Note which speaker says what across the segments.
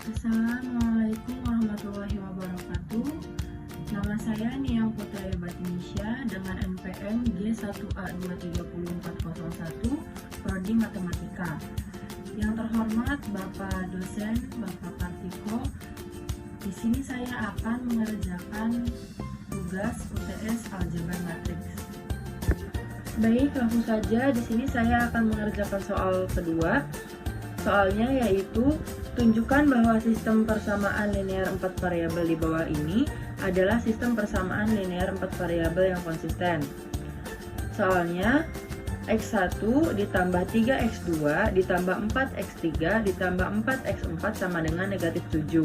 Speaker 1: Assalamualaikum warahmatullahi wabarakatuh. Nama saya Nia Putri Batinisya dengan NPM G1A23401 Prodi Matematika. Yang terhormat Bapak dosen, Bapak Kartiko, di sini saya akan mengerjakan tugas UTS Aljabar Matriks. Baik, langsung saja di sini saya akan mengerjakan soal kedua. Soalnya yaitu tunjukkan bahwa sistem persamaan linear 4 variabel di bawah ini adalah sistem persamaan linear 4 variabel yang konsisten. Soalnya X1 ditambah 3X2 ditambah 4X3 ditambah 4X4 sama dengan negatif 7.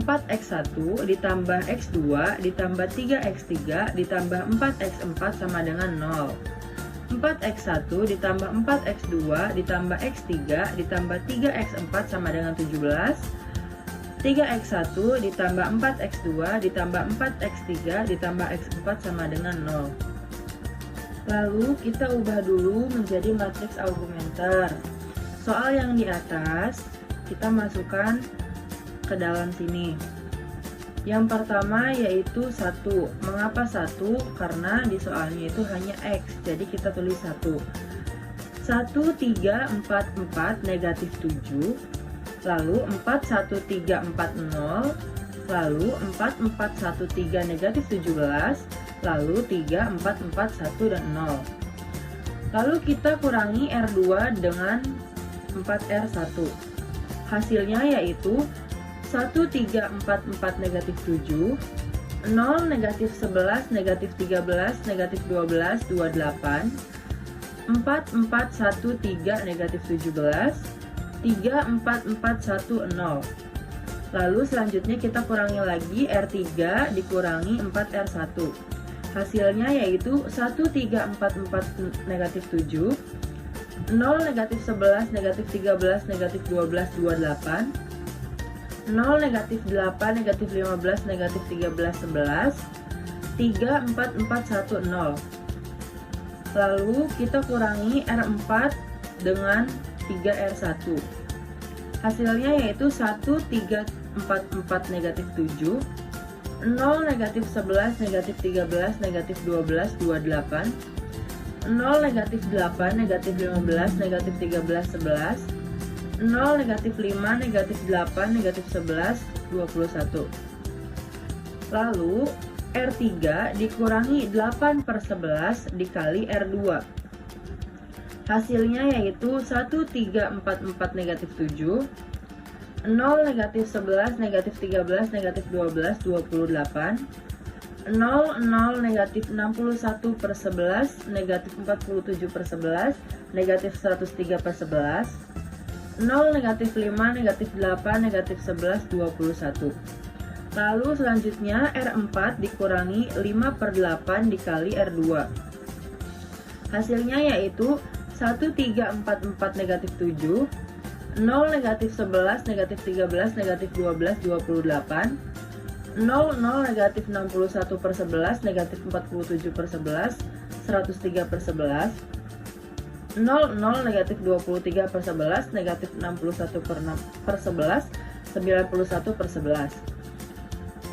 Speaker 1: 4X1 ditambah X2 ditambah 3X3 ditambah 4X4 sama dengan 0. 4X1 ditambah 4X2 ditambah X3 ditambah 3X4 sama dengan 17. 3X1 ditambah 4X2 ditambah 4X3 ditambah X4 sama dengan 0. Lalu kita ubah dulu menjadi matriks argumenter. Soal yang di atas kita masukkan ke dalam sini. Yang pertama yaitu 1. Mengapa 1? Karena di soalnya itu hanya X, jadi kita tulis 1. 1, 3, 4, 4, negatif 7. Lalu 4, 1, 3, 4, 0. Lalu 4, 4, 1, 3, negatif 17. Lalu 3, 4, 4, 1, dan 0. Lalu kita kurangi R2 dengan 4R1. Hasilnya yaitu 1, 3, 4, 4, negatif 7, 0, negatif 11, negatif 13, negatif 12, 28, 4, 4, 1, 3, negatif 17, 3, 4, 4, 1, 0. Lalu selanjutnya kita kurangi lagi R3 dikurangi 4R1. Hasilnya yaitu 1, 3, 4, 4, negatif 7, 0, negatif 11, negatif 13, negatif 12, 28, 0, negatif 8, negatif 15, negatif 13, 11, 3, 4, 4, 1, 0. Lalu kita kurangi R4 dengan 3R1. Hasilnya yaitu 1, 3, 4, 4, negatif 7, 0, negatif 11, negatif 13, negatif 12, 28, 0, negatif 8, negatif 15, negatif 13, 11, 0, negatif 5, negatif 8, negatif 11, 21. Lalu R3 dikurangi 8 per 11 dikali R2. Hasilnya yaitu 1, 3, 4, 4, negatif 7, 0, negatif 11, negatif 13, negatif 12, 28, 0, 0, negatif 61 per 11, negatif 47 per 11, negatif 103 per 11, 0, negatif 5, negatif 8, negatif 11, 21. Lalu selanjutnya R4 dikurangi 5 per 8 dikali R2. Hasilnya yaitu 1, 3, 4, 4, negatif 7, 0, negatif 11, negatif 13, negatif 12, 28, 0, 0, negatif 61 per 11, negatif 47 per 11, 103 per 11, 0, 0, negatif 23 per 11, negatif 61 per 11, 91 per 11.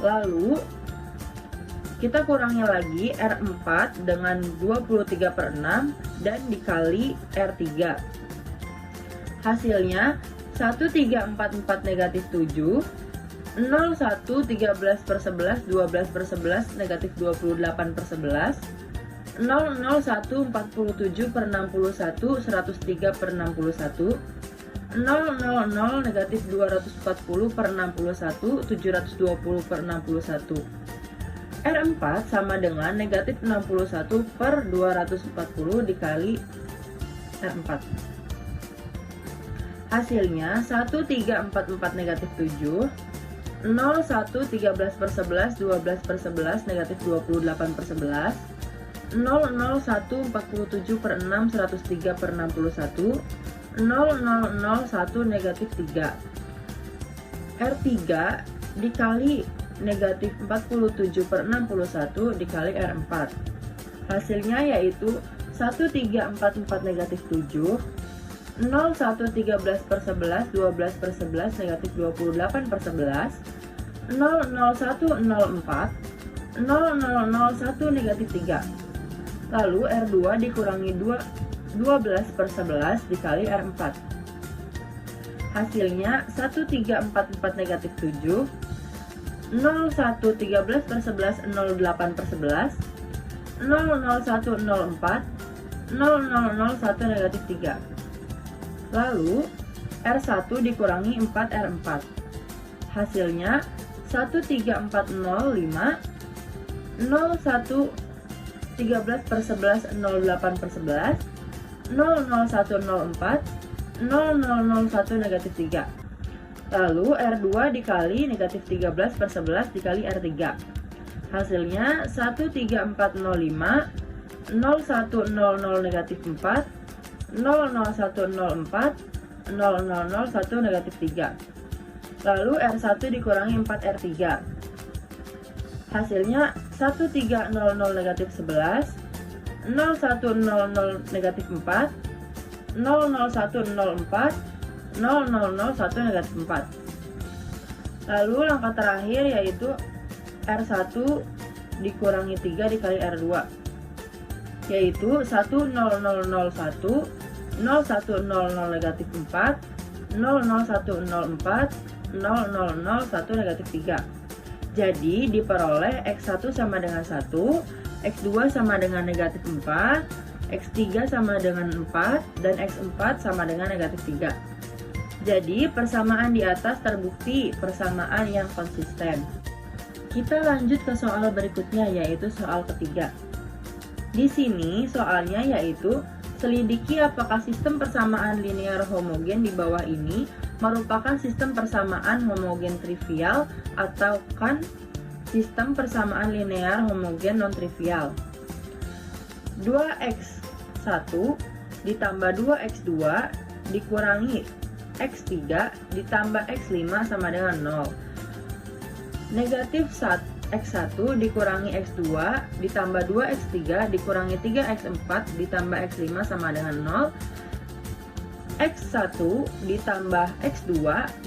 Speaker 1: Lalu kita kurangi lagi R4 dengan 23 per 6 dan dikali R3. Hasilnya 1, 3, 4, 4, negatif 7, 0, 1, 13 per 11, 12 per 11, negatif 28 per 11, 0, 0, 1, 47 per 61, 103 per 61, 0, 0, 0, negatif 240 per 61, 720 per 61. R4 sama dengan negatif 61 per 240 dikali R4. Hasilnya 1, 3, 4, 4, negatif 7, 0, 1, 13 per 11, 12 per 11, negatif 28 per 11, 0, 0, 1, 47 per 6, 103 per 61, 0, 0, 0, 1, negatif 3. R3 dikali negatif 47 per 61 dikali R4. Hasilnya yaitu 1, 3, 4, 4, negatif 7, 0, 1, 13 per 11, 12 per 11, negatif 28 per 11, 0, 0, 1, 0, 4, 0, 0, 0, 1, negatif 3. Lalu R2 dikurangi 12 per 11 dikali R4. Hasilnya 1344 negatif 7, 0, 1, 13 per 11, 08 per 11, 0, 0, 1, 04, 0, 0, 0, 1 negatif 3. Lalu R1 dikurangi 4 R4. Hasilnya 13405, 0, 1, 13 per 11, 08 per 11, 0, 0, 1, 04, 0, 0, 0, 1 negatif 3. Lalu R2 dikali negatif 13 per 11 dikali R3. Hasilnya 13405, 0100 negatif 4, 00104, 0001 negatif 3. Lalu R1 dikurangi 4 R3. Hasilnya 1300 negatif 11, 0100 negatif 4, 00104, 0001 negatif 4. Lalu langkah terakhir yaitu R1 dikurangi 3 dikali R2, yaitu 10001, 0100 negatif 4, 00104, 0001 negatif 3. Jadi diperoleh X1 sama dengan 1, X2 sama dengan negatif 4, X3 sama dengan 4, dan X4 sama dengan negatif 3. Jadi persamaan di atas terbukti persamaan yang konsisten. Kita lanjut ke soal berikutnya, yaitu soal ketiga. Di sini soalnya yaitu selidiki apakah sistem persamaan linear homogen di bawah ini merupakan sistem persamaan homogen trivial atau kan sistem persamaan linear homogen non-trivial. 2x1 ditambah 2x2 dikurangi x3 ditambah x5 sama dengan 0. Negatif x1 dikurangi x2 ditambah 2x3 dikurangi 3x4 ditambah x5 sama dengan 0. X1 ditambah x2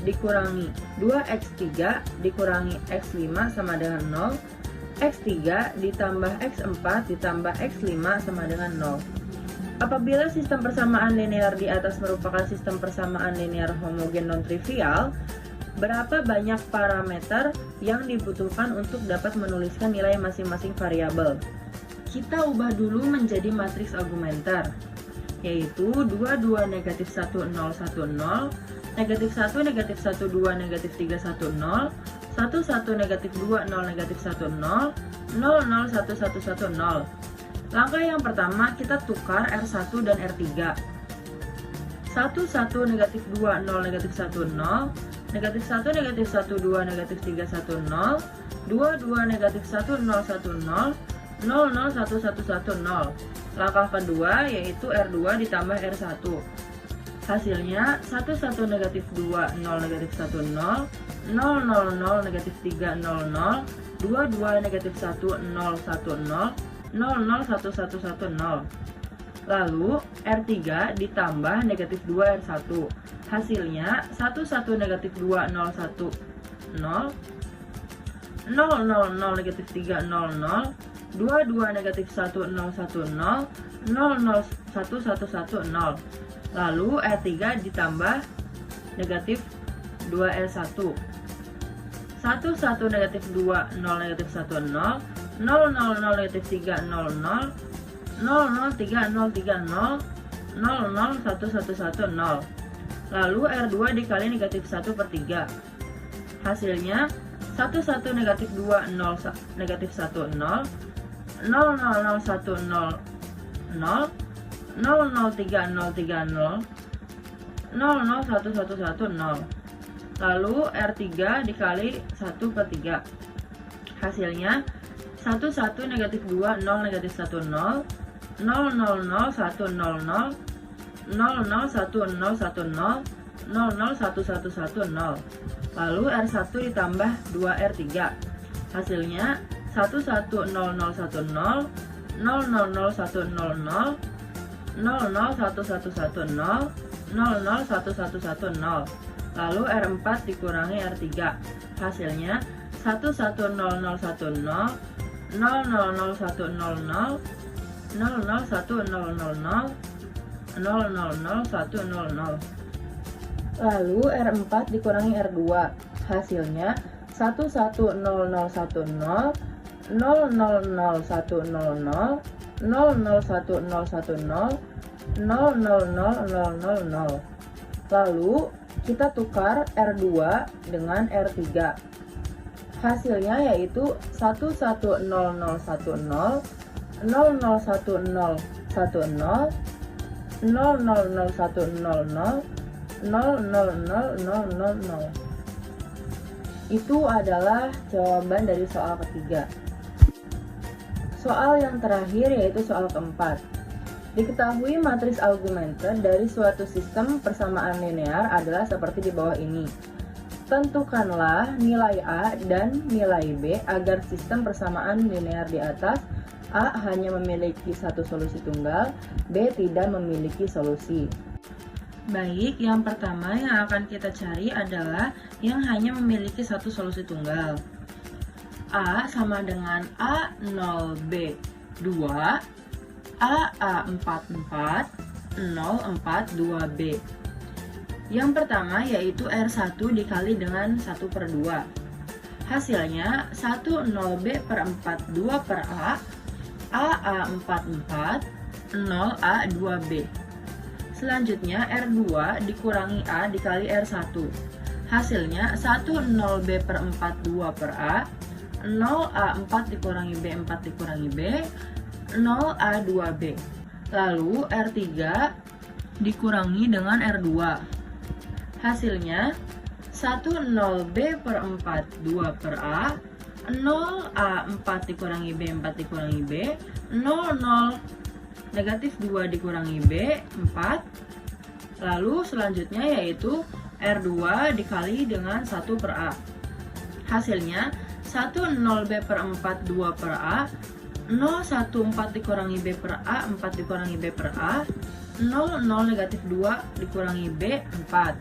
Speaker 1: dikurangi 2x3 dikurangi x5 sama dengan 0. X3 ditambah x4 ditambah x5 sama dengan 0. Apabila sistem persamaan linear di atas merupakan sistem persamaan linear homogen non-trivial, berapa banyak parameter yang dibutuhkan untuk dapat menuliskan nilai masing-masing variabel? Kita ubah dulu menjadi matriks argumenter, yaitu 2, 2, negatif 1, 0, 1, 0, negatif 1, negatif 1, 2, negatif 3, 1, 0, 1, 1, negatif 2, 0, negatif 1, 0, 0, 0, 1, 1, 1, 0. Langkah yang pertama, kita tukar R1 dan R3. 1, 1, negatif 2, 0, negatif 1, 0, negatif 1, negatif 1, 2, negatif 3, 1, 0, 2, 2, negatif 1, 0, 1, 0, 0, 0, 1, 1, 1, 0. Langkah kedua yaitu R2 ditambah R1. Hasilnya 1, 1, negatif 2, 0, negatif 1, 0, 0, 0, 0, negatif 3, 0, 0, 2, 2, negatif 1, 0, 1, 0, 0, 1, 1, 1, 0. Lalu R3 ditambah negatif 2 R1. Hasilnya 1, 1, negatif 2, 0, 1, 0, 0, 0, 0, negatif 3, 0, 0, 2, 2, negatif 1, 0, 1, 0, 0, 1, 1, 1, 0. Lalu R3 ditambah negatif 2 R1. 1, 1, negatif 2, 0, negatif 1, 0, 0, 0, 0, negatif 3, 0, 0, 0, 0, 3, 0, 3, 0, 0, 0, 1, 1, 1, 0. Lalu R2 dikali negatif 1 per 3. Hasilnya 1, 1, negatif 2, 0, negatif 1, 0, 0, 0, 0, 1, 0, 0, 0, 0, 3, 0, 3, 0, 0, 1, 1, 1, 0. Lalu R3 dikali 1 per 3. Hasilnya 1, 1, negatif 2, 0, negatif 1, 0, 0, 0, 0, 1, 0, 0, 0, 1, 0, 1, 0, 0, 1, 0, 1, 0. Lalu R1 ditambah 2R3. Hasilnya 1, 1, 0, 0, 1, 0, 0, 0, 1, 0, 0, 0, 1, 1, 0, 0, 1, 1, 1, 0, 00110. Lalu R4 dikurangi R3. Hasilnya 1100110, 000100, 001000, 000100. Lalu R4 dikurangi R2. Hasilnya 1100110, 000100, 001010, 000000. Lalu kita tukar R2 dengan R3. Hasilnya yaitu 11010, 001010, 000100, 000000. Itu adalah jawaban dari soal ketiga. Soal yang terakhir yaitu soal keempat. Diketahui matriks argumenter dari suatu sistem persamaan linear adalah seperti di bawah ini. Tentukanlah nilai A dan nilai B agar sistem persamaan linear di atas A hanya memiliki satu solusi tunggal, B tidak memiliki solusi. Baik, yang pertama yang akan kita cari adalah yang hanya memiliki satu solusi tunggal. A sama dengan A0B2, AA44, 042 B. Yang pertama yaitu R1 dikali dengan 1/2. Hasilnya 10B per 4, 2 per A, AA44, 0A2B. Selanjutnya R2 dikurangi A dikali R1. Hasilnya 10B per 4, 2 per A, 0A4 dikurangi B, 4 dikurangi B, 0A2B. Lalu R3 dikurangi dengan R2. Hasilnya 10B per 4, 2 per A, 0A4 dikurangi B, 4 dikurangi B, 0, negatif 2 dikurangi B, 4. Lalu selanjutnya yaitu R2 dikali dengan 1 per A. Hasilnya 10B per 4, 2 per A, 014 dikurangi B per A, 4 dikurangi B per A, 0, negatif 2 dikurangi B, 4.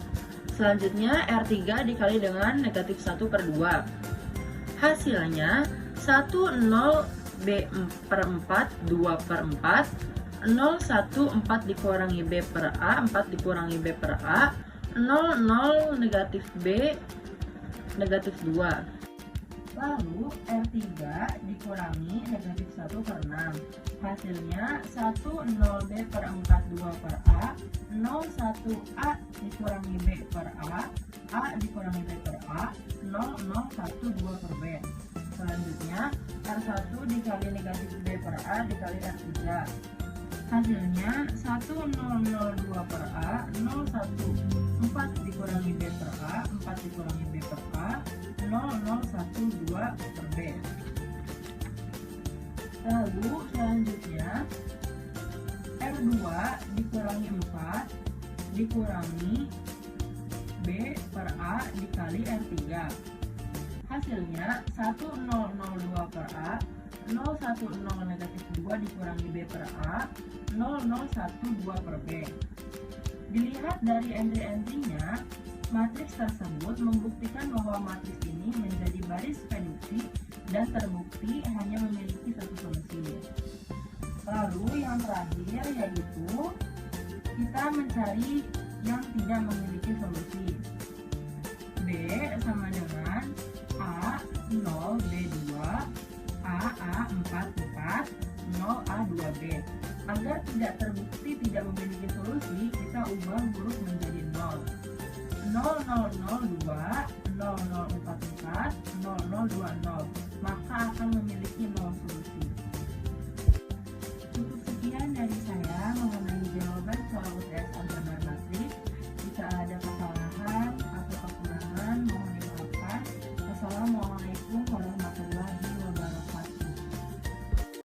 Speaker 1: Selanjutnya R3 dikali dengan negatif 1 per 2. Hasilnya 10B per 4, 2 per 4, 014 dikurangi B per A, 4 dikurangi B per A, 0, negatif B, negatif 2. Lalu R3 dikurangi negatif 1 per 6. Hasilnya 10B per 4, 2 per A, 01A dikurangi B per A dikurangi B per A, 0012 per B. Selanjutnya R1 dikali negatif B per A dikali R3. Hasilnya 1002 per A, 014 dikurangi B per A, 4 dikurangi B per A, 0012 per B. Lalu selanjutnya R2 dikurangi 4 dikurangi B per A dikali R3. Hasilnya 1002 per A, 010 negatif 2 dikurangi B per A, 0012 per B. Dilihat dari entry-entry-nya, matriks tersebut membuktikan bahwa matriks ini menjadi baris reduksi dan terbukti hanya memiliki satu solusi. Lalu yang terakhir yaitu kita mencari yang tidak memiliki solusi. B sama dengan A0B2, AA44, 0A2B. Agar tidak terbukti tidak memiliki solusi, kita ubah huruf menjadi 0. 0002, 0044, 0022.